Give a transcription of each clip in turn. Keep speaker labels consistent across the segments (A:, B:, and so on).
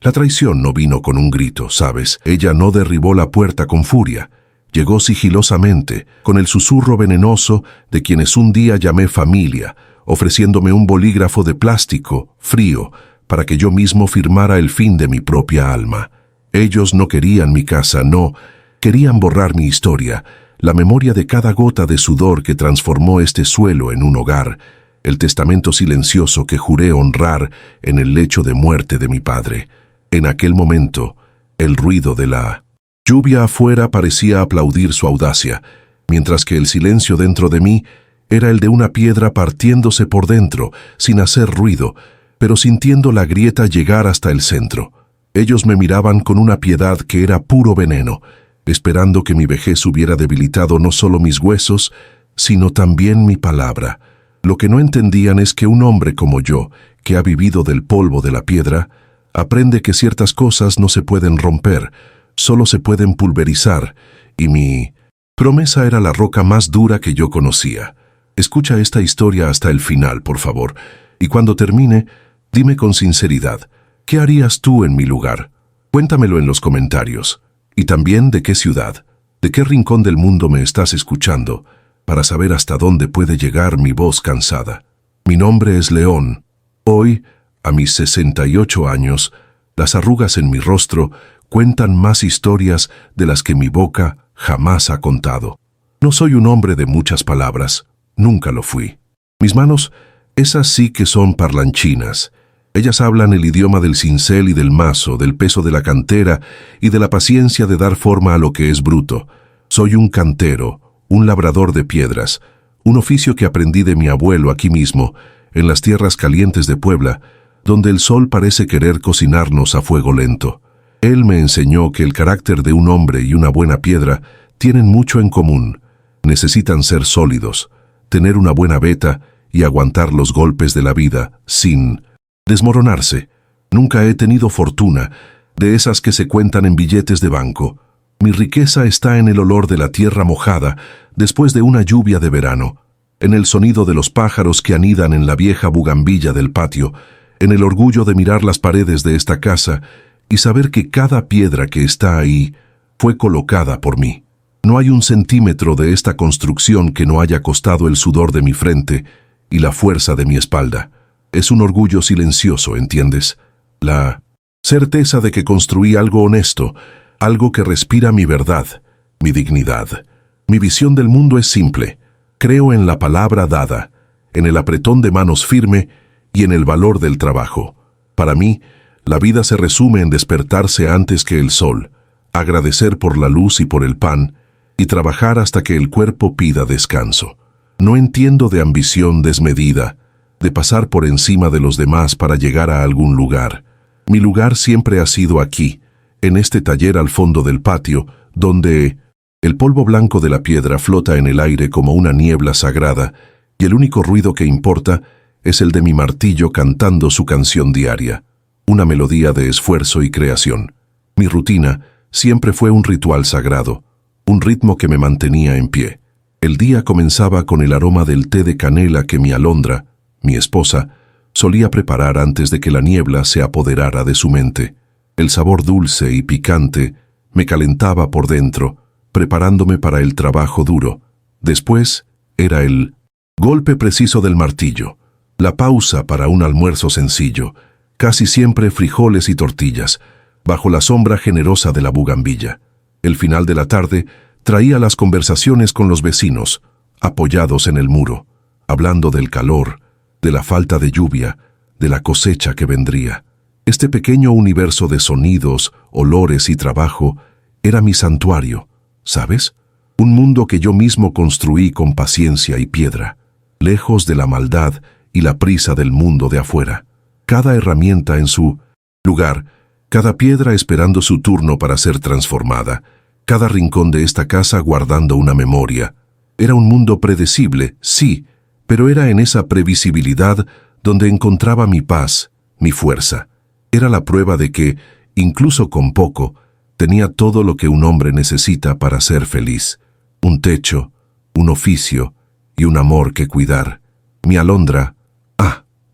A: La traición no vino con un grito, ¿sabes? Ella no derribó la puerta con furia. Llegó sigilosamente, con el susurro venenoso de quienes un día llamé familia, ofreciéndome un bolígrafo de plástico, frío, para que yo mismo firmara el fin de mi propia alma. Ellos no querían mi casa, no, querían borrar mi historia, la memoria de cada gota de sudor que transformó este suelo en un hogar, el testamento silencioso que juré honrar en el lecho de muerte de mi padre. En aquel momento, el ruido de la lluvia afuera parecía aplaudir su audacia, mientras que el silencio dentro de mí era el de una piedra partiéndose por dentro, sin hacer ruido, pero sintiendo la grieta llegar hasta el centro. Ellos me miraban con una piedad que era puro veneno, esperando que mi vejez hubiera debilitado no solo mis huesos, sino también mi palabra. Lo que no entendían es que un hombre como yo, que ha vivido del polvo de la piedra, aprende que ciertas cosas no se pueden romper, solo se pueden pulverizar, y mi promesa era la roca más dura que yo conocía. Escucha esta historia hasta el final, por favor, y cuando termine, dime con sinceridad, ¿qué harías tú en mi lugar? Cuéntamelo en los comentarios. Y también de qué ciudad, de qué rincón del mundo me estás escuchando, para saber hasta dónde puede llegar mi voz cansada. Mi nombre es León. Hoy, a mis 68 años, las arrugas en mi rostro cuentan más historias de las que mi boca jamás ha contado. No soy un hombre de muchas palabras, nunca lo fui. Mis manos, esas sí que son parlanchinas. Ellas hablan el idioma del cincel y del mazo, del peso de la cantera y de la paciencia de dar forma a lo que es bruto. Soy un cantero, un labrador de piedras, un oficio que aprendí de mi abuelo aquí mismo, en las tierras calientes de Puebla, donde el sol parece querer cocinarnos a fuego lento. Él me enseñó que el carácter de un hombre y una buena piedra tienen mucho en común. Necesitan ser sólidos, tener una buena veta y aguantar los golpes de la vida sin desmoronarse. Nunca he tenido fortuna, de esas que se cuentan en billetes de banco. Mi riqueza está en el olor de la tierra mojada después de una lluvia de verano, en el sonido de los pájaros que anidan en la vieja bugambilla del patio, en el orgullo de mirar las paredes de esta casa y saber que cada piedra que está ahí fue colocada por mí. No hay un centímetro de esta construcción que no haya costado el sudor de mi frente y la fuerza de mi espalda. Es un orgullo silencioso, ¿entiendes? La certeza de que construí algo honesto, algo que respira mi verdad, mi dignidad. Mi visión del mundo es simple. Creo en la palabra dada, en el apretón de manos firme y en el valor del trabajo. Para mí, la vida se resume en despertarse antes que el sol, agradecer por la luz y por el pan, y trabajar hasta que el cuerpo pida descanso. No entiendo de ambición desmedida, de pasar por encima de los demás para llegar a algún lugar. Mi lugar siempre ha sido aquí, en este taller al fondo del patio, donde el polvo blanco de la piedra flota en el aire como una niebla sagrada, y el único ruido que importa es el de mi martillo cantando su canción diaria, una melodía de esfuerzo y creación. Mi rutina siempre fue un ritual sagrado, un ritmo que me mantenía en pie. El día comenzaba con el aroma del té de canela que mi Alondra, mi esposa, solía preparar antes de que la niebla se apoderara de su mente. El sabor dulce y picante me calentaba por dentro, preparándome para el trabajo duro. Después era el golpe preciso del martillo, la pausa para un almuerzo sencillo, casi siempre frijoles y tortillas, bajo la sombra generosa de la bugambilla. El final de la tarde traía las conversaciones con los vecinos, apoyados en el muro, hablando del calor, de la falta de lluvia, de la cosecha que vendría. Este pequeño universo de sonidos, olores y trabajo era mi santuario, ¿sabes? Un mundo que yo mismo construí con paciencia y piedra, lejos de la maldad y la prisa del mundo de afuera. Cada herramienta en su lugar, cada piedra esperando su turno para ser transformada, cada rincón de esta casa guardando una memoria. Era un mundo predecible, sí, pero era en esa previsibilidad donde encontraba mi paz, mi fuerza. Era la prueba de que, incluso con poco, tenía todo lo que un hombre necesita para ser feliz. Un techo, un oficio y un amor que cuidar. Mi Alondra,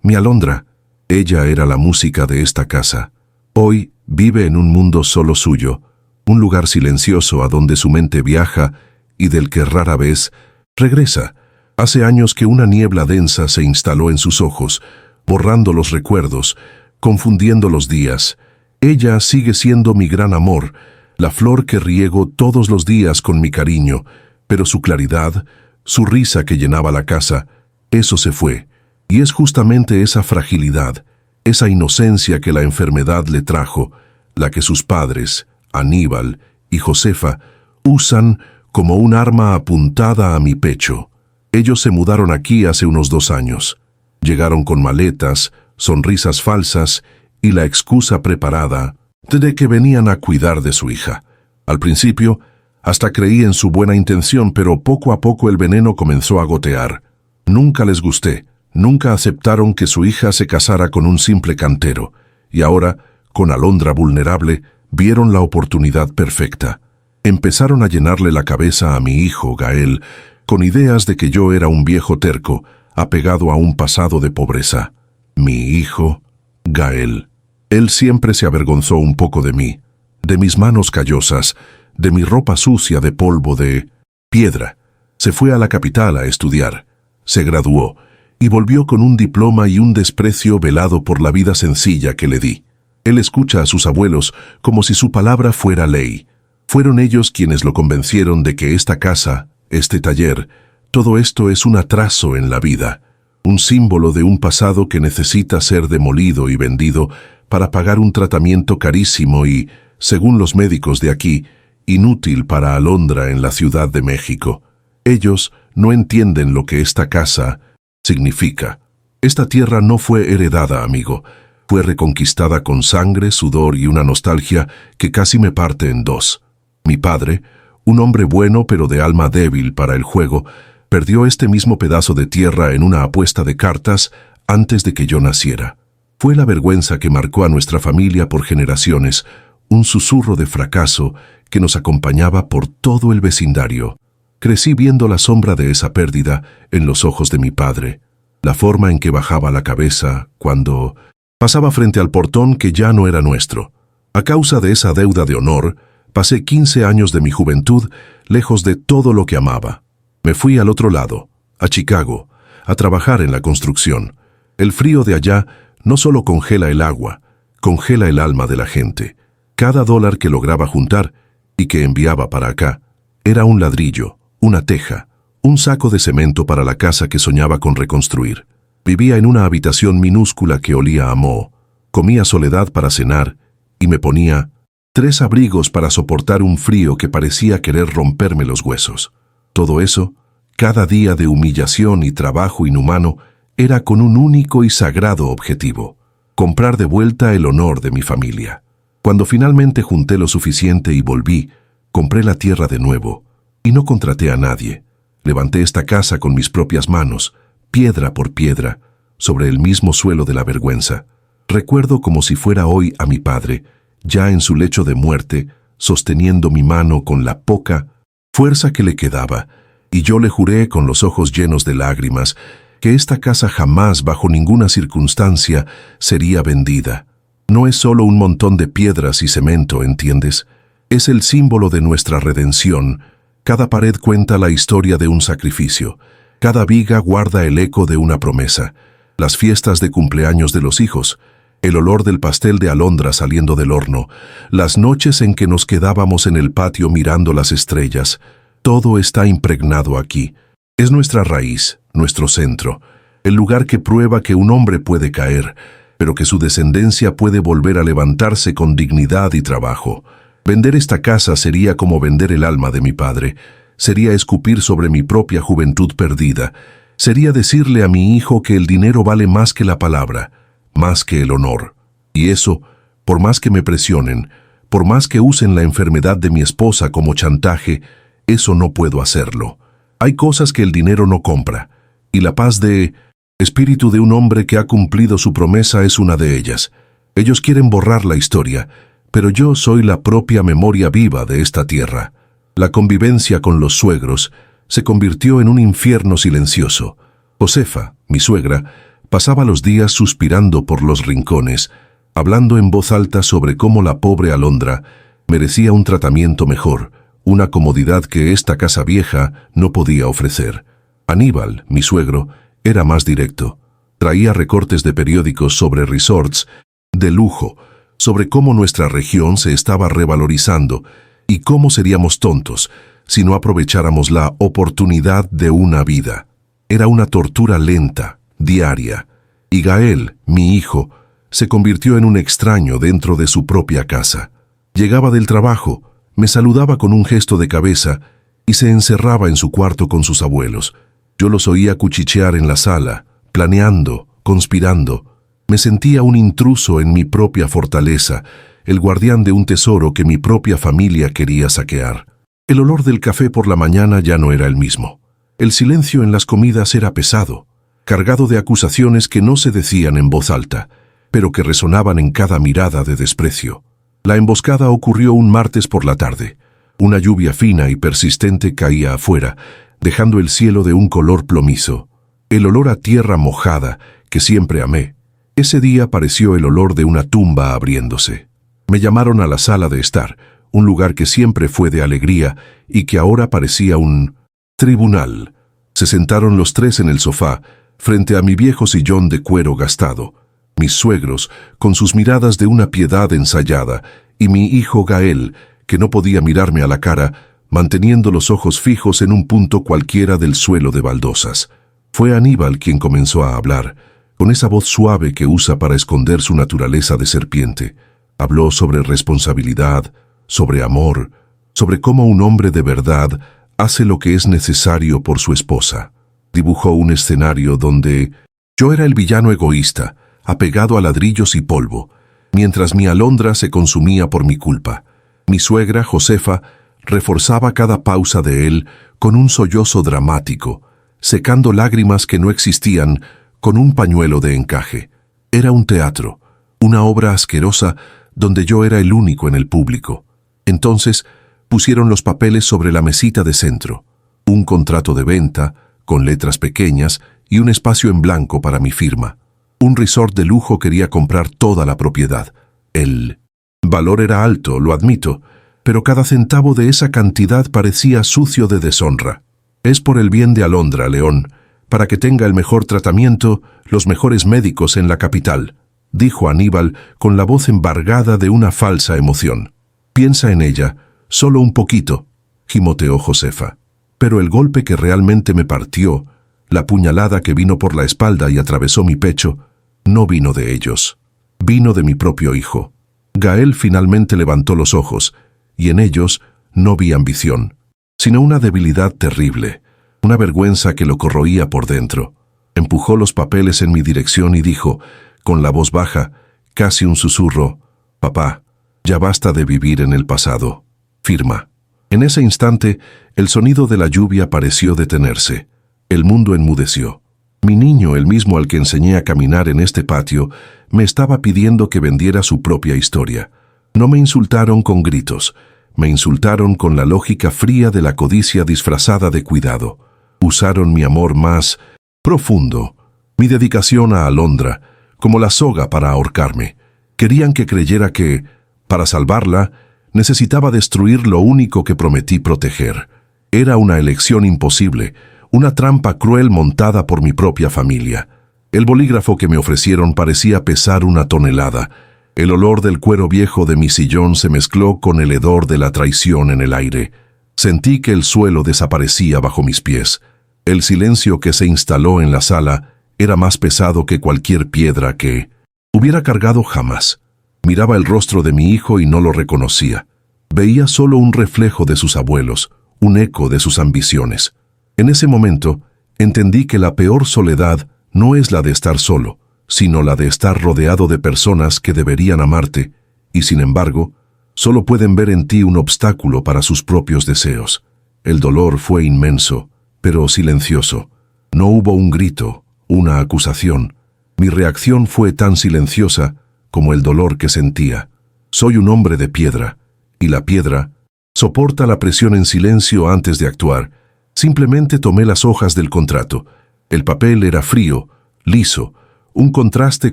A: mi Alondra, ella era la música de esta casa. Hoy Vive en un mundo solo suyo, un lugar silencioso a donde su mente viaja y del que rara vez regresa. Hace años que una niebla densa se instaló en sus ojos, borrando los recuerdos, confundiendo los días. Ella sigue siendo mi gran amor, la flor que riego todos los días con mi cariño, pero su claridad, su risa que llenaba la casa, eso se fue. Y es justamente esa fragilidad, esa inocencia que la enfermedad le trajo, la que sus padres, Aníbal y Josefa, usan como un arma apuntada a mi pecho. Ellos se mudaron aquí hace unos 2 años. Llegaron con maletas, sonrisas falsas y la excusa preparada de que venían a cuidar de su hija. Al principio, hasta creí en su buena intención, pero poco a poco el veneno comenzó a gotear. Nunca les gusté, nunca aceptaron que su hija se casara con un simple cantero, y ahora, con Alondra vulnerable, vieron la oportunidad perfecta. Empezaron a llenarle la cabeza a mi hijo, Gael, con ideas de que yo era un viejo terco, apegado a un pasado de pobreza. Mi hijo, Gael. Él siempre se avergonzó un poco de mí, de mis manos callosas, de mi ropa sucia de polvo de piedra. Se fue a la capital a estudiar, se graduó y volvió con un diploma y un desprecio velado por la vida sencilla que le di. Él escucha a sus abuelos como si su palabra fuera ley. Fueron ellos quienes lo convencieron de que esta casa, este taller, todo esto es un atraso en la vida, un símbolo de un pasado que necesita ser demolido y vendido para pagar un tratamiento carísimo y, según los médicos de aquí, inútil para Alondra en la Ciudad de México. Ellos no entienden lo que esta casa significa. Esta tierra no fue heredada, amigo. Fue reconquistada con sangre, sudor y una nostalgia que casi me parte en dos. Mi padre, un hombre bueno pero de alma débil para el juego, perdió este mismo pedazo de tierra en una apuesta de cartas antes de que yo naciera. Fue la vergüenza que marcó a nuestra familia por generaciones, un susurro de fracaso que nos acompañaba por todo el vecindario. Crecí viendo la sombra de esa pérdida en los ojos de mi padre, la forma en que bajaba la cabeza cuando pasaba frente al portón que ya no era nuestro. A causa de esa deuda de honor, pasé 15 años de mi juventud lejos de todo lo que amaba. Me fui al otro lado, a Chicago, a trabajar en la construcción. El frío de allá no solo congela el agua, congela el alma de la gente. Cada dólar que lograba juntar y que enviaba para acá era un ladrillo, una teja, un saco de cemento para la casa que soñaba con reconstruir. Vivía en una habitación minúscula que olía a moho, comía soledad para cenar y me ponía 3 abrigos para soportar un frío que parecía querer romperme los huesos. Todo eso, cada día de humillación y trabajo inhumano, era con un único y sagrado objetivo: comprar de vuelta el honor de mi familia. Cuando finalmente junté lo suficiente y volví, compré la tierra de nuevo, y no contraté a nadie. Levanté esta casa con mis propias manos, piedra por piedra, sobre el mismo suelo de la vergüenza. Recuerdo como si fuera hoy a mi padre, ya en su lecho de muerte, sosteniendo mi mano con la poca fuerza que le quedaba, y yo le juré con los ojos llenos de lágrimas que esta casa jamás, bajo ninguna circunstancia, sería vendida. No es solo un montón de piedras y cemento, ¿entiendes? Es el símbolo de nuestra redención. Cada pared cuenta la historia de un sacrificio. Cada viga guarda el eco de una promesa. Las fiestas de cumpleaños de los hijos, el olor del pastel de alondra saliendo del horno, las noches en que nos quedábamos en el patio mirando las estrellas, todo está impregnado aquí. Es nuestra raíz, nuestro centro, el lugar que prueba que un hombre puede caer, pero que su descendencia puede volver a levantarse con dignidad y trabajo. Vender esta casa sería como vender el alma de mi padre, sería escupir sobre mi propia juventud perdida, sería decirle a mi hijo que el dinero vale más que la palabra, más que el honor. Y eso, por más que me presionen, por más que usen la enfermedad de mi esposa como chantaje, eso no puedo hacerlo. Hay cosas que el dinero no compra, y la paz de espíritu de un hombre que ha cumplido su promesa es una de ellas. Ellos quieren borrar la historia, pero yo soy la propia memoria viva de esta tierra. La convivencia con los suegros se convirtió en un infierno silencioso. Josefa, mi suegra, pasaba los días suspirando por los rincones, hablando en voz alta sobre cómo la pobre Alondra merecía un tratamiento mejor, una comodidad que esta casa vieja no podía ofrecer. Aníbal, mi suegro, era más directo. Traía recortes de periódicos sobre resorts de lujo, sobre cómo nuestra región se estaba revalorizando y cómo seríamos tontos si no aprovecháramos la oportunidad de una vida. Era una tortura lenta, diaria, y Gael, mi hijo, se convirtió en un extraño dentro de su propia casa. Llegaba del trabajo, me saludaba con un gesto de cabeza y se encerraba en su cuarto con sus abuelos. Yo los oía cuchichear en la sala, planeando, conspirando. Me sentía un intruso en mi propia fortaleza, el guardián de un tesoro que mi propia familia quería saquear. El olor del café por la mañana ya no era el mismo. El silencio en las comidas era pesado, cargado de acusaciones que no se decían en voz alta, pero que resonaban en cada mirada de desprecio. La emboscada ocurrió un martes por la tarde. Una lluvia fina y persistente caía afuera, dejando el cielo de un color plomizo. El olor a tierra mojada, que siempre amé. Ese día pareció el olor de una tumba abriéndose. Me llamaron a la sala de estar, un lugar que siempre fue de alegría y que ahora parecía un tribunal. Se sentaron los tres en el sofá, frente a mi viejo sillón de cuero gastado. Mis suegros, con sus miradas de una piedad ensayada, y mi hijo Gael, que no podía mirarme a la cara, manteniendo los ojos fijos en un punto cualquiera del suelo de baldosas. Fue Aníbal quien comenzó a hablar, con esa voz suave que usa para esconder su naturaleza de serpiente. Habló sobre responsabilidad, sobre amor, sobre cómo un hombre de verdad hace lo que es necesario por su esposa. Dibujó un escenario donde yo era el villano egoísta, apegado a ladrillos y polvo, mientras mi Alondra se consumía por mi culpa. Mi suegra, Josefa, reforzaba cada pausa de él con un sollozo dramático, secando lágrimas que no existían con un pañuelo de encaje. Era un teatro, una obra asquerosa donde yo era el único en el público. Entonces pusieron los papeles sobre la mesita de centro, un contrato de venta, con letras pequeñas y un espacio en blanco para mi firma. Un resort de lujo quería comprar toda la propiedad. El valor era alto, lo admito, pero cada centavo de esa cantidad parecía sucio de deshonra. Es por el bien de Alondra, León, para que tenga el mejor tratamiento, los mejores médicos en la capital, dijo Aníbal con la voz embargada de una falsa emoción. Piensa en ella, solo un poquito, gimoteó Josefa. Pero el golpe que realmente me partió, la puñalada que vino por la espalda y atravesó mi pecho, no vino de ellos. Vino de mi propio hijo. Gael finalmente levantó los ojos, y en ellos no vi ambición, sino una debilidad terrible, una vergüenza que lo corroía por dentro. Empujó los papeles en mi dirección y dijo, con la voz baja, casi un susurro, «Papá, ya basta de vivir en el pasado. Firma». En ese instante, el sonido de la lluvia pareció detenerse. El mundo enmudeció. Mi niño, el mismo al que enseñé a caminar en este patio, me estaba pidiendo que vendiera su propia historia. No me insultaron con gritos, me insultaron con la lógica fría de la codicia disfrazada de cuidado. Usaron mi amor más profundo, mi dedicación a Alondra, como la soga para ahorcarme. Querían que creyera que, para salvarla, necesitaba destruir lo único que prometí proteger. Era una elección imposible, una trampa cruel montada por mi propia familia. El bolígrafo que me ofrecieron parecía pesar 1 tonelada. El olor del cuero viejo de mi sillón se mezcló con el hedor de la traición en el aire. Sentí que el suelo desaparecía bajo mis pies. El silencio que se instaló en la sala era más pesado que cualquier piedra que hubiera cargado jamás. Miraba el rostro de mi hijo y no lo reconocía. Veía solo un reflejo de sus abuelos, un eco de sus ambiciones. En ese momento, entendí que la peor soledad no es la de estar solo, sino la de estar rodeado de personas que deberían amarte, y sin embargo, solo pueden ver en ti un obstáculo para sus propios deseos. El dolor fue inmenso, pero silencioso. No hubo un grito, una acusación. Mi reacción fue tan silenciosa como el dolor que sentía. Soy un hombre de piedra, y la piedra soporta la presión en silencio antes de actuar. Simplemente tomé las hojas del contrato. El papel era frío, liso, un contraste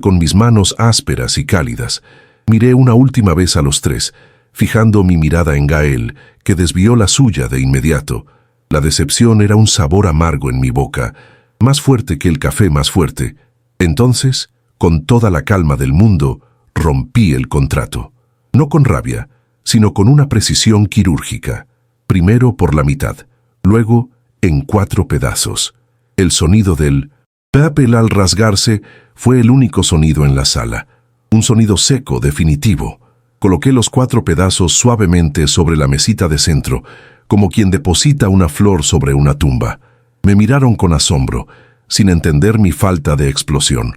A: con mis manos ásperas y cálidas. Miré una última vez a los tres, fijando mi mirada en Gael, que desvió la suya de inmediato. La decepción era un sabor amargo en mi boca, más fuerte que el café más fuerte. Entonces, con toda la calma del mundo, rompí el contrato. No con rabia, sino con una precisión quirúrgica. Primero por la mitad, luego en 4 pedazos. El sonido del papel al rasgarse fue el único sonido en la sala. Un sonido seco, definitivo. Coloqué los 4 pedazos suavemente sobre la mesita de centro, como quien deposita una flor sobre una tumba. Me miraron con asombro, sin entender mi falta de explosión.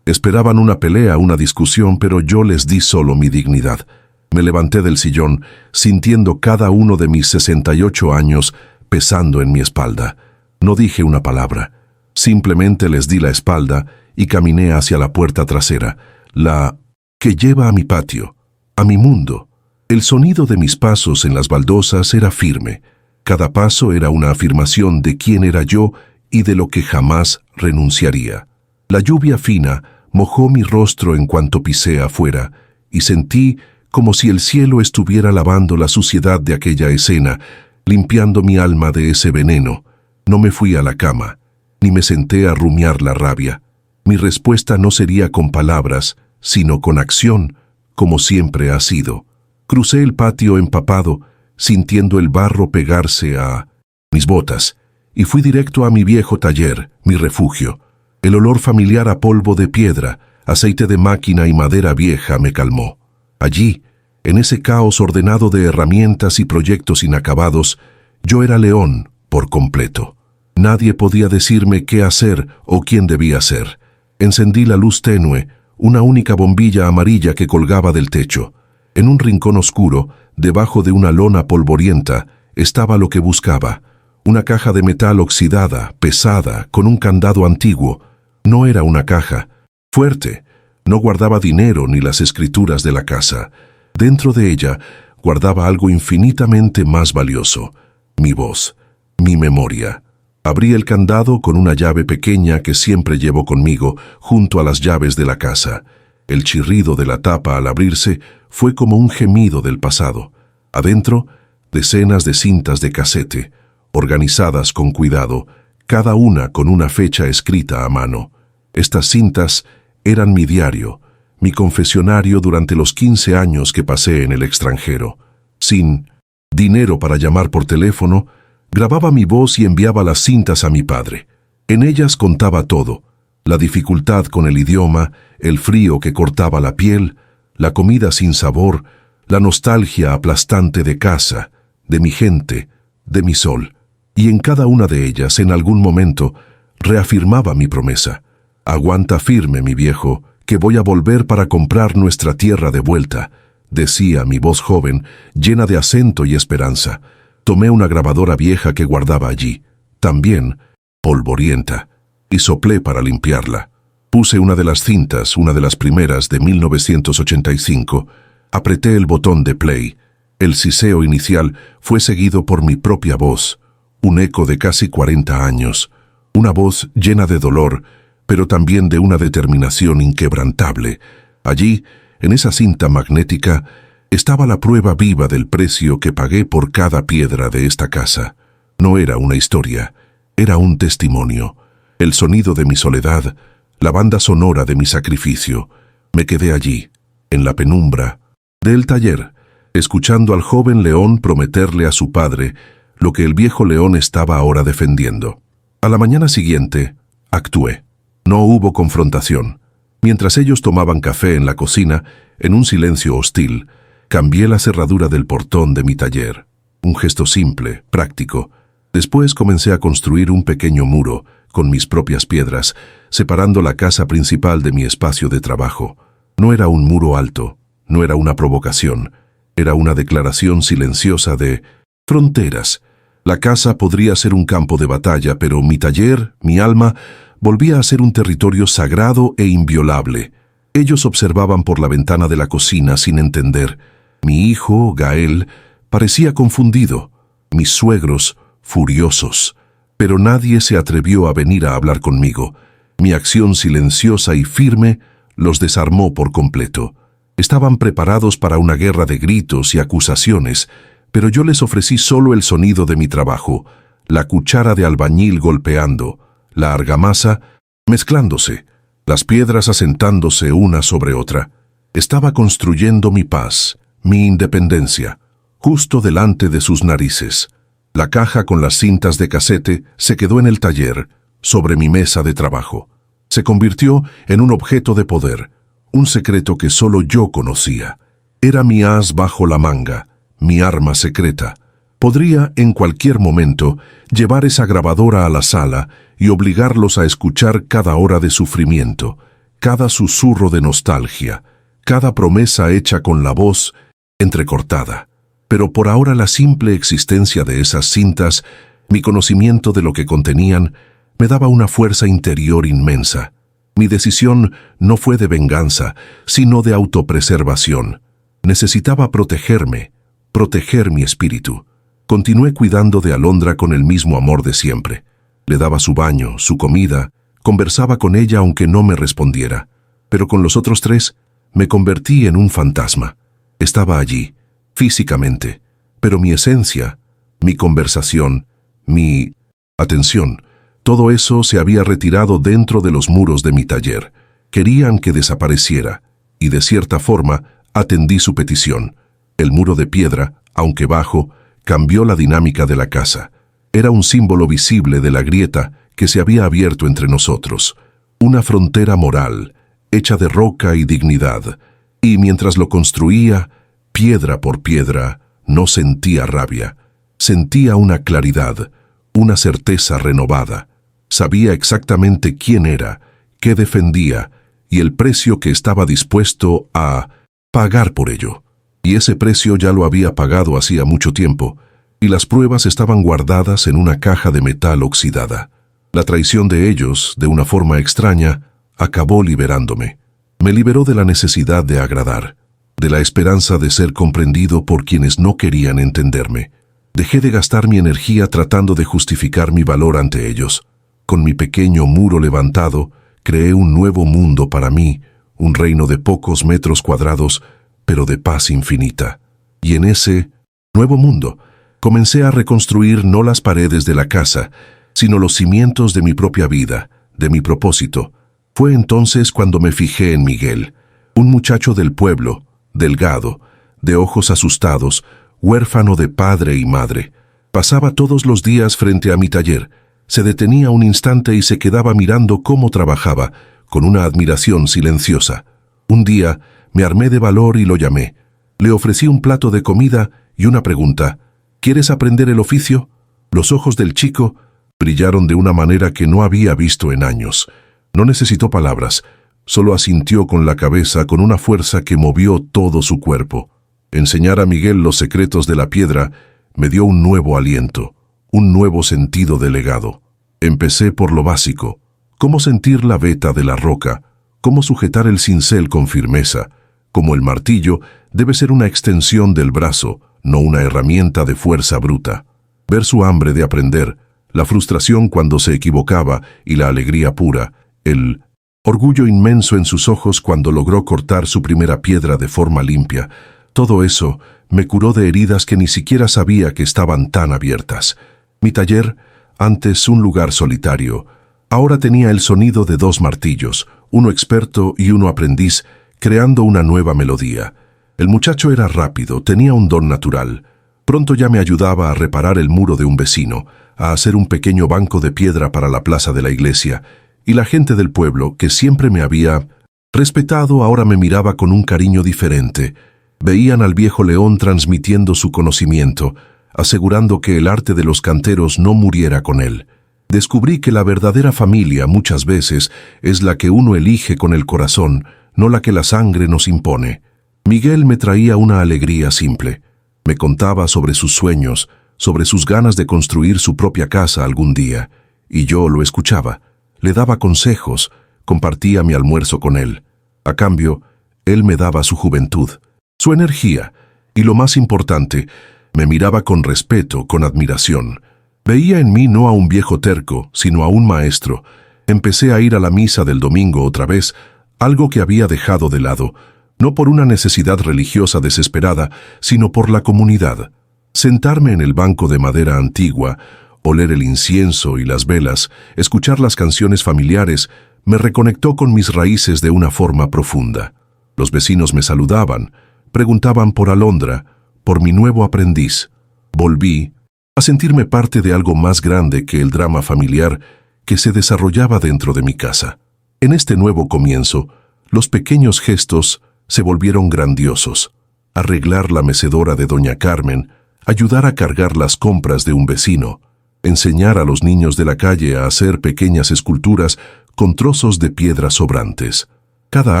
A: Esperaban una pelea, una discusión, pero yo les di solo mi dignidad. Me levanté del sillón, sintiendo cada uno de mis 68 años pesando en mi espalda. No dije una palabra. Simplemente les di la espalda y caminé hacia la puerta trasera, la que lleva a mi patio, a mi mundo. El sonido de mis pasos en las baldosas era firme. Cada paso era una afirmación de quién era yo y de lo que jamás renunciaría. La lluvia fina mojó mi rostro en cuanto pisé afuera y sentí como si el cielo estuviera lavando la suciedad de aquella escena, limpiando mi alma de ese veneno. No me fui a la cama, ni me senté a rumiar la rabia. Mi respuesta no sería con palabras, sino con acción, como siempre ha sido. Crucé el patio empapado, sintiendo el barro pegarse a mis botas, y fui directo a mi viejo taller, mi refugio. El olor familiar a polvo de piedra, aceite de máquina y madera vieja me calmó. Allí, en ese caos ordenado de herramientas y proyectos inacabados, yo era León por completo. Nadie podía decirme qué hacer o quién debía ser. Encendí la luz tenue, una única bombilla amarilla que colgaba del techo. En un rincón oscuro, debajo de una lona polvorienta, estaba lo que buscaba. Una caja de metal oxidada, pesada, con un candado antiguo. No era una caja. Fuerte. No guardaba dinero ni las escrituras de la casa. Dentro de ella guardaba algo infinitamente más valioso. Mi voz. Mi memoria. Abrí el candado con una llave pequeña que siempre llevo conmigo, junto a las llaves de la casa. El chirrido de la tapa al abrirse fue como un gemido del pasado. Adentro, decenas de cintas de casete, organizadas con cuidado, cada una con una fecha escrita a mano. Estas cintas eran mi diario, mi confesionario durante los 15 años que pasé en el extranjero. Sin dinero para llamar por teléfono, grababa mi voz y enviaba las cintas a mi padre. En ellas contaba todo: la dificultad con el idioma, el frío que cortaba la piel, la comida sin sabor, la nostalgia aplastante de casa, de mi gente, de mi sol. Y en cada una de ellas, en algún momento, reafirmaba mi promesa. «Aguanta firme, mi viejo, que voy a volver para comprar nuestra tierra de vuelta», decía mi voz joven, llena de acento y esperanza. Tomé una grabadora vieja que guardaba allí, también polvorienta, y soplé para limpiarla. Puse una de las cintas, una de las primeras de 1985, apreté el botón de play. El siseo inicial fue seguido por mi propia voz, un eco de casi 40 años, una voz llena de dolor, pero también de una determinación inquebrantable. Allí, en esa cinta magnética, estaba la prueba viva del precio que pagué por cada piedra de esta casa. No era una historia, era un testimonio. El sonido de mi soledad, la banda sonora de mi sacrificio. Me quedé allí, en la penumbra del taller, escuchando al joven León prometerle a su padre lo que el viejo León estaba ahora defendiendo. A la mañana siguiente, actué. No hubo confrontación. Mientras ellos tomaban café en la cocina, en un silencio hostil, cambié la cerradura del portón de mi taller. Un gesto simple, práctico. Después comencé a construir un pequeño muro, con mis propias piedras, separando la casa principal de mi espacio de trabajo. No era un muro alto, no era una provocación, era una declaración silenciosa de fronteras. La casa podría ser un campo de batalla, pero mi taller, mi alma, volvía a ser un territorio sagrado e inviolable. Ellos observaban por la ventana de la cocina sin entender. Mi hijo, Gael, parecía confundido. Mis suegros, furiosos. Pero nadie se atrevió a venir a hablar conmigo. Mi acción silenciosa y firme los desarmó por completo. Estaban preparados para una guerra de gritos y acusaciones, pero yo les ofrecí solo el sonido de mi trabajo, la cuchara de albañil golpeando, la argamasa mezclándose, las piedras asentándose una sobre otra. Estaba construyendo mi paz, mi independencia, justo delante de sus narices. La caja con las cintas de casete se quedó en el taller, sobre mi mesa de trabajo. Se convirtió en un objeto de poder, un secreto que solo yo conocía. Era mi as bajo la manga, mi arma secreta. Podría, en cualquier momento, llevar esa grabadora a la sala y obligarlos a escuchar cada hora de sufrimiento, cada susurro de nostalgia, cada promesa hecha con la voz entrecortada. Pero por ahora la simple existencia de esas cintas, mi conocimiento de lo que contenían, me daba una fuerza interior inmensa. Mi decisión no fue de venganza, sino de autopreservación. Necesitaba protegerme, proteger mi espíritu. Continué cuidando de Alondra con el mismo amor de siempre. Le daba su baño, su comida, conversaba con ella aunque no me respondiera. Pero con los otros tres, me convertí en un fantasma. Estaba allí, físicamente, pero mi esencia, mi conversación, mi atención, todo eso se había retirado dentro de los muros de mi taller. Querían que desapareciera, y de cierta forma atendí su petición. El muro de piedra, aunque bajo, cambió la dinámica de la casa. Era un símbolo visible de la grieta que se había abierto entre nosotros, una frontera moral, hecha de roca y dignidad, y mientras lo construía, piedra por piedra, no sentía rabia, sentía una claridad, una certeza renovada. Sabía exactamente quién era, qué defendía y el precio que estaba dispuesto a pagar por ello. Y ese precio ya lo había pagado hacía mucho tiempo, y las pruebas estaban guardadas en una caja de metal oxidada. La traición de ellos, de una forma extraña, acabó liberándome. Me liberó de la necesidad de agradar, de la esperanza de ser comprendido por quienes no querían entenderme. Dejé de gastar mi energía tratando de justificar mi valor ante ellos. Con mi pequeño muro levantado, creé un nuevo mundo para mí, un reino de pocos metros cuadrados, pero de paz infinita. Y en ese nuevo mundo, comencé a reconstruir no las paredes de la casa, sino los cimientos de mi propia vida, de mi propósito. Fue entonces cuando me fijé en Miguel, un muchacho del pueblo, delgado, de ojos asustados, huérfano de padre y madre. Pasaba todos los días frente a mi taller. Se detenía un instante y se quedaba mirando cómo trabajaba, con una admiración silenciosa. Un día me armé de valor y lo llamé. Le ofrecí un plato de comida y una pregunta. ¿Quieres aprender el oficio? Los ojos del chico brillaron de una manera que no había visto en años. No necesitó palabras, solo asintió con la cabeza con una fuerza que movió todo su cuerpo. Enseñar a Miguel los secretos de la piedra me dio un nuevo aliento, un nuevo sentido de legado. Empecé por lo básico, cómo sentir la veta de la roca, cómo sujetar el cincel con firmeza, cómo el martillo debe ser una extensión del brazo, no una herramienta de fuerza bruta. Ver su hambre de aprender, la frustración cuando se equivocaba y la alegría pura, el orgullo inmenso en sus ojos cuando logró cortar su primera piedra de forma limpia, todo eso me curó de heridas que ni siquiera sabía que estaban tan abiertas. Mi taller, antes un lugar solitario, ahora tenía el sonido de dos martillos, uno experto y uno aprendiz, creando una nueva melodía. El muchacho era rápido, tenía un don natural. Pronto ya me ayudaba a reparar el muro de un vecino, a hacer un pequeño banco de piedra para la plaza de la iglesia, y la gente del pueblo, que siempre me había respetado, ahora me miraba con un cariño diferente. Veían al viejo león transmitiendo su conocimiento, asegurando que el arte de los canteros no muriera con él. Descubrí que la verdadera familia muchas veces es la que uno elige con el corazón, no la que la sangre nos impone. Miguel me traía una alegría simple. Me contaba sobre sus sueños, sobre sus ganas de construir su propia casa algún día, y yo lo escuchaba. Le daba consejos, compartía mi almuerzo con él. A cambio, él me daba su juventud, su energía, y lo más importante, me miraba con respeto, con admiración. Veía en mí no a un viejo terco, sino a un maestro. Empecé a ir a la misa del domingo otra vez, algo que había dejado de lado, no por una necesidad religiosa desesperada, sino por la comunidad. Sentarme en el banco de madera antigua, oler el incienso y las velas, escuchar las canciones familiares, me reconectó con mis raíces de una forma profunda. Los vecinos me saludaban, preguntaban por Alondra, por mi nuevo aprendiz. Volví a sentirme parte de algo más grande que el drama familiar que se desarrollaba dentro de mi casa. En este nuevo comienzo, los pequeños gestos se volvieron grandiosos. Arreglar la mecedora de doña Carmen, ayudar a cargar las compras de un vecino, enseñar a los niños de la calle a hacer pequeñas esculturas con trozos de piedra sobrantes. Cada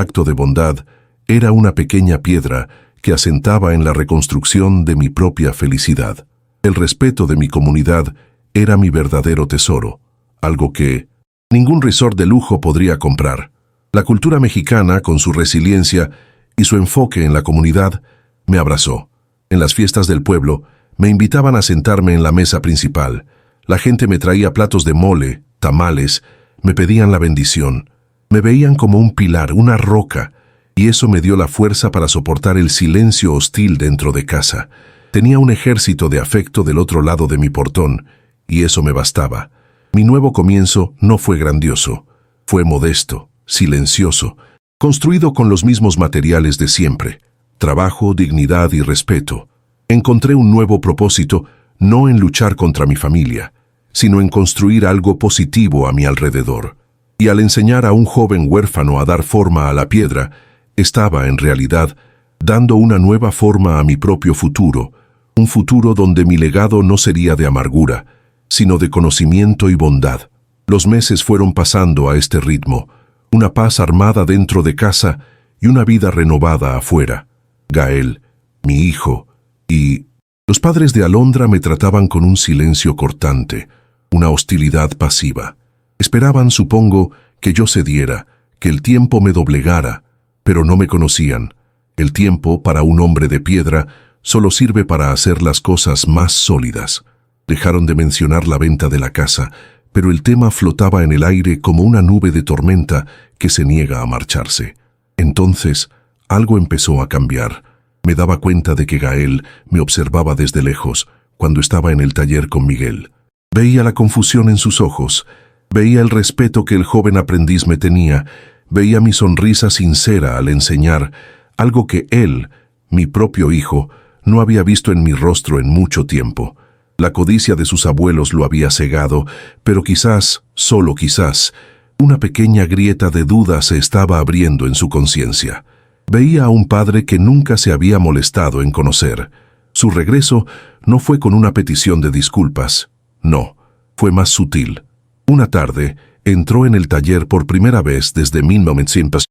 A: acto de bondad era una pequeña piedra que asentaba en la reconstrucción de mi propia felicidad. El respeto de mi comunidad era mi verdadero tesoro, algo que ningún resort de lujo podría comprar. La cultura mexicana, con su resiliencia y su enfoque en la comunidad, me abrazó. En las fiestas del pueblo, me invitaban a sentarme en la mesa principal. La gente me traía platos de mole, tamales, me pedían la bendición. Me veían como un pilar, una roca, y eso me dio la fuerza para soportar el silencio hostil dentro de casa. Tenía un ejército de afecto del otro lado de mi portón, y eso me bastaba. Mi nuevo comienzo no fue grandioso, fue modesto, silencioso, construido con los mismos materiales de siempre: trabajo, dignidad y respeto. Encontré un nuevo propósito, no en luchar contra mi familia, sino en construir algo positivo a mi alrededor. Y al enseñar a un joven huérfano a dar forma a la piedra, estaba, en realidad, dando una nueva forma a mi propio futuro, un futuro donde mi legado no sería de amargura, sino de conocimiento y bondad. Los meses fueron pasando a este ritmo, una paz armada dentro de casa y una vida renovada afuera. Gael, mi hijo, y los padres de Alondra me trataban con un silencio cortante, una hostilidad pasiva. Esperaban, supongo, que yo cediera, que el tiempo me doblegara, pero no me conocían. El tiempo, para un hombre de piedra, solo sirve para hacer las cosas más sólidas. Dejaron de mencionar la venta de la casa, pero el tema flotaba en el aire como una nube de tormenta que se niega a marcharse. Entonces, algo empezó a cambiar. Me daba cuenta de que Gael me observaba desde lejos, cuando estaba en el taller con Miguel. Veía la confusión en sus ojos, veía el respeto que el joven aprendiz me tenía, veía mi sonrisa sincera al enseñar, algo que él, mi propio hijo, no había visto en mi rostro en mucho tiempo. La codicia de sus abuelos lo había cegado, pero quizás, solo quizás, una pequeña grieta de duda se estaba abriendo en su conciencia. Veía a un padre que nunca se había molestado en conocer. Su regreso no fue con una petición de disculpas. No, fue más sutil. Una tarde, entró en el taller por primera vez desde 1900,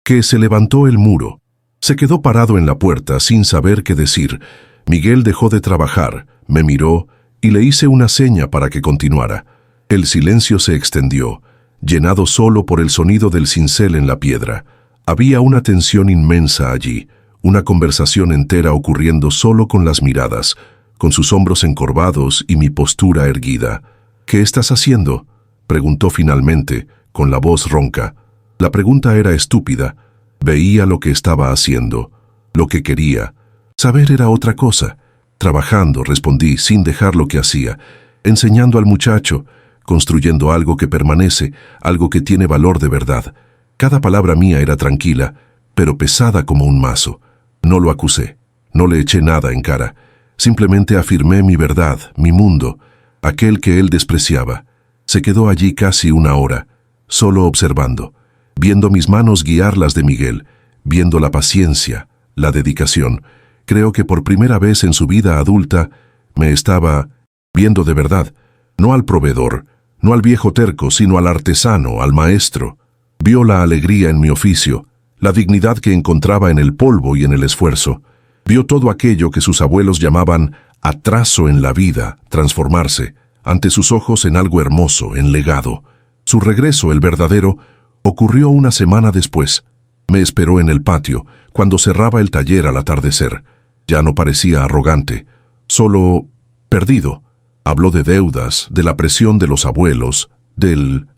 A: que se levantó el muro. Se quedó parado en la puerta sin saber qué decir. Miguel dejó de trabajar, me miró y le hice una seña para que continuara. El silencio se extendió, llenado solo por el sonido del cincel en la piedra. Había una tensión inmensa allí, una conversación entera ocurriendo solo con las miradas, con sus hombros encorvados y mi postura erguida. «¿Qué estás haciendo?», preguntó finalmente, con la voz ronca. La pregunta era estúpida. Veía lo que estaba haciendo, lo que quería. Saber era otra cosa. Trabajando, respondí, sin dejar lo que hacía, enseñando al muchacho, construyendo algo que permanece, algo que tiene valor de verdad. Cada palabra mía era tranquila, pero pesada como un mazo. No lo acusé, no le eché nada en cara. Simplemente afirmé mi verdad, mi mundo, aquel que él despreciaba. Se quedó allí casi una hora, solo observando, viendo mis manos guiar las de Miguel, viendo la paciencia, la dedicación. Creo que por primera vez en su vida adulta me estaba viendo de verdad, no al proveedor, no al viejo terco, sino al artesano, al maestro. Vio la alegría en mi oficio, la dignidad que encontraba en el polvo y en el esfuerzo. Vio todo aquello que sus abuelos llamaban atraso en la vida, transformarse, ante sus ojos en algo hermoso, en legado. Su regreso, el verdadero, ocurrió una semana después. Me esperó en el patio, cuando cerraba el taller al atardecer. Ya no parecía arrogante, solo perdido. Habló de deudas, de la presión de los abuelos, del...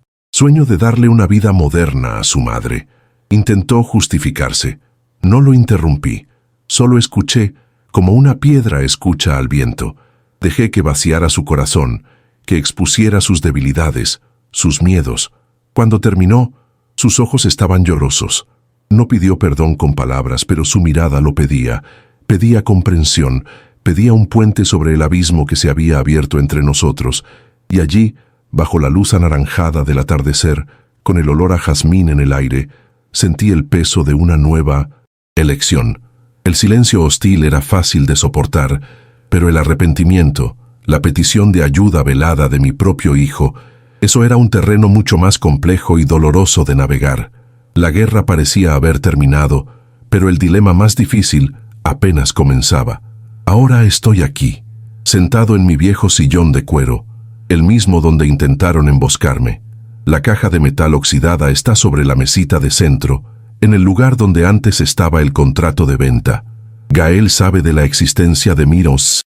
A: Sueño de darle una vida moderna a su madre. Intentó justificarse. No lo interrumpí. Solo escuché, como una piedra escucha al viento. Dejé que vaciara su corazón, que expusiera sus debilidades, sus miedos. Cuando terminó, sus ojos estaban llorosos. No pidió perdón con palabras, pero su mirada lo pedía. Pedía comprensión, pedía un puente sobre el abismo que se había abierto entre nosotros. Y allí, bajo la luz anaranjada del atardecer, con el olor a jazmín en el aire, sentí el peso de una nueva elección. El silencio hostil era fácil de soportar, pero el arrepentimiento, la petición de ayuda velada de mi propio hijo, eso era un terreno mucho más complejo y doloroso de navegar. La guerra parecía haber terminado, pero el dilema más difícil apenas comenzaba. Ahora estoy aquí, sentado en mi viejo sillón de cuero, el mismo donde intentaron emboscarme. La caja de metal oxidada está sobre la mesita de centro, en el lugar donde antes estaba el contrato de venta. Gael sabe de la existencia de Miros.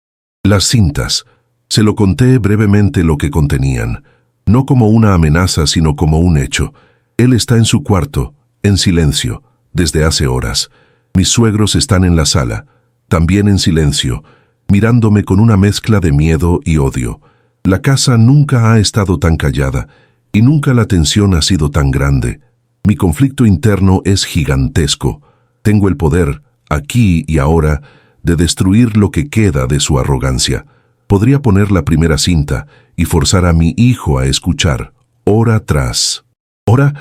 A: Las cintas. Se lo conté brevemente lo que contenían, no como una amenaza sino como un hecho. Él está en su cuarto, en silencio, desde hace horas. Mis suegros están en la sala, también en silencio, mirándome con una mezcla de miedo y odio. La casa nunca ha estado tan callada, y nunca la tensión ha sido tan grande. Mi conflicto interno es gigantesco. Tengo el poder, aquí y ahora, de destruir lo que queda de su arrogancia. Podría poner la primera cinta y forzar a mi hijo a escuchar, hora tras hora,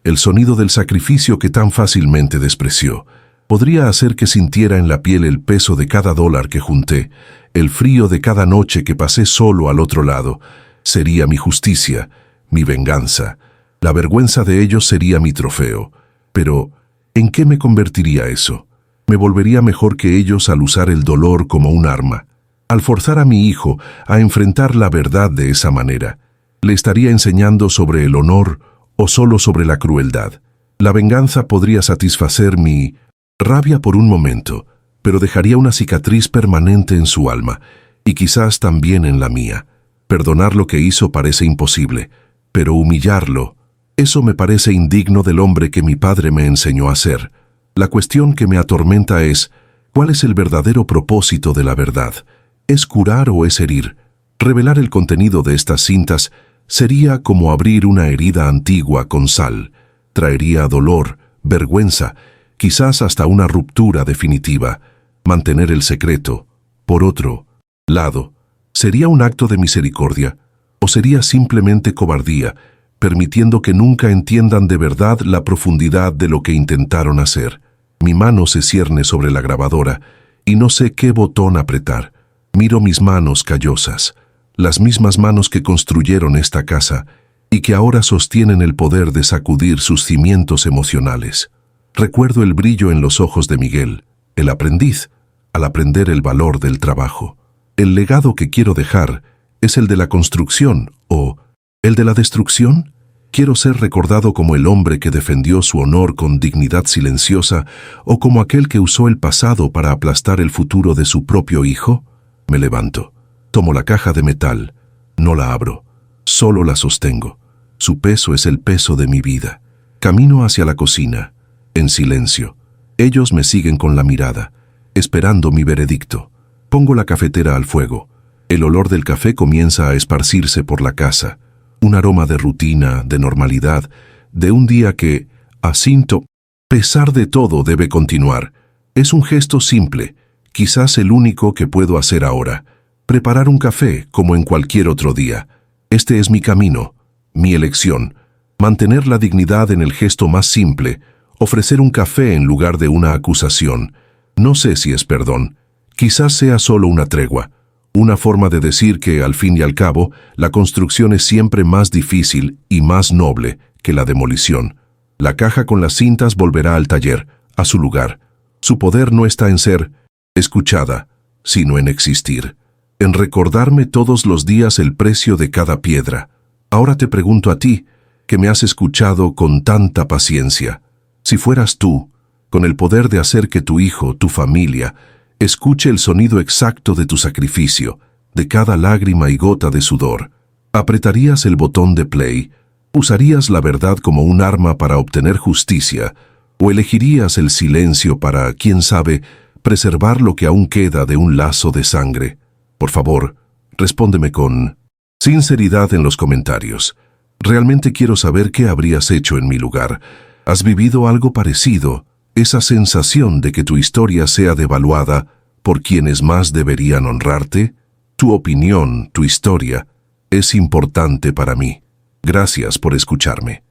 A: el sonido del sacrificio que tan fácilmente despreció. Podría hacer que sintiera en la piel el peso de cada dólar que junté, el frío de cada noche que pasé solo al otro lado. Sería mi justicia, mi venganza. La vergüenza de ellos sería mi trofeo. Pero, ¿en qué me convertiría eso? Me volvería mejor que ellos al usar el dolor como un arma. Al forzar a mi hijo a enfrentar la verdad de esa manera, ¿le estaría enseñando sobre el honor o solo sobre la crueldad? La venganza podría satisfacer mi rabia por un momento, pero dejaría una cicatriz permanente en su alma, y quizás también en la mía. Perdonar lo que hizo parece imposible, pero humillarlo, eso me parece indigno del hombre que mi padre me enseñó a ser. La cuestión que me atormenta es, ¿cuál es el verdadero propósito de la verdad? ¿Es curar o es herir? Revelar el contenido de estas cintas sería como abrir una herida antigua con sal. Traería dolor, vergüenza, quizás hasta una ruptura definitiva. Mantener el secreto, por otro lado, ¿sería un acto de misericordia o sería simplemente cobardía, permitiendo que nunca entiendan de verdad la profundidad de lo que intentaron hacer? Mi mano se cierne sobre la grabadora y no sé qué botón apretar. Miro mis manos callosas, las mismas manos que construyeron esta casa y que ahora sostienen el poder de sacudir sus cimientos emocionales. Recuerdo el brillo en los ojos de Miguel, el aprendiz, al aprender el valor del trabajo. El legado que quiero dejar es el de la construcción o el de la destrucción. ¿Quiero ser recordado como el hombre que defendió su honor con dignidad silenciosa o como aquel que usó el pasado para aplastar el futuro de su propio hijo? Me levanto, tomo la caja de metal, no la abro, solo la sostengo. Su peso es el peso de mi vida. Camino hacia la cocina, en silencio. Ellos me siguen con la mirada, esperando mi veredicto. Pongo la cafetera al fuego. El olor del café comienza a esparcirse por la casa. Un aroma de rutina, de normalidad, de un día que, a pesar de todo, debe continuar. Es un gesto simple, quizás el único que puedo hacer ahora. Preparar un café como en cualquier otro día. Este es mi camino, mi elección. Mantener la dignidad en el gesto más simple, ofrecer un café en lugar de una acusación. No sé si es perdón, quizás sea solo una tregua. Una forma de decir que, al fin y al cabo, la construcción es siempre más difícil y más noble que la demolición. La caja con las cintas volverá al taller, a su lugar. Su poder no está en ser escuchada, sino en existir. En recordarme todos los días el precio de cada piedra. Ahora te pregunto a ti, que me has escuchado con tanta paciencia. Si fueras tú, con el poder de hacer que tu hijo, tu familia, escuche el sonido exacto de tu sacrificio, de cada lágrima y gota de sudor, ¿apretarías el botón de play ¿Usarías la verdad como un arma para obtener justicia o elegirías el silencio para, quién sabe, preservar lo que aún queda de un lazo de sangre? Por favor, respóndeme con sinceridad en los comentarios. Realmente quiero saber qué habrías hecho en mi lugar. ¿Has vivido algo parecido? Esa sensación de que tu historia sea devaluada por quienes más deberían honrarte. Tu opinión, tu historia, es importante para mí. Gracias por escucharme.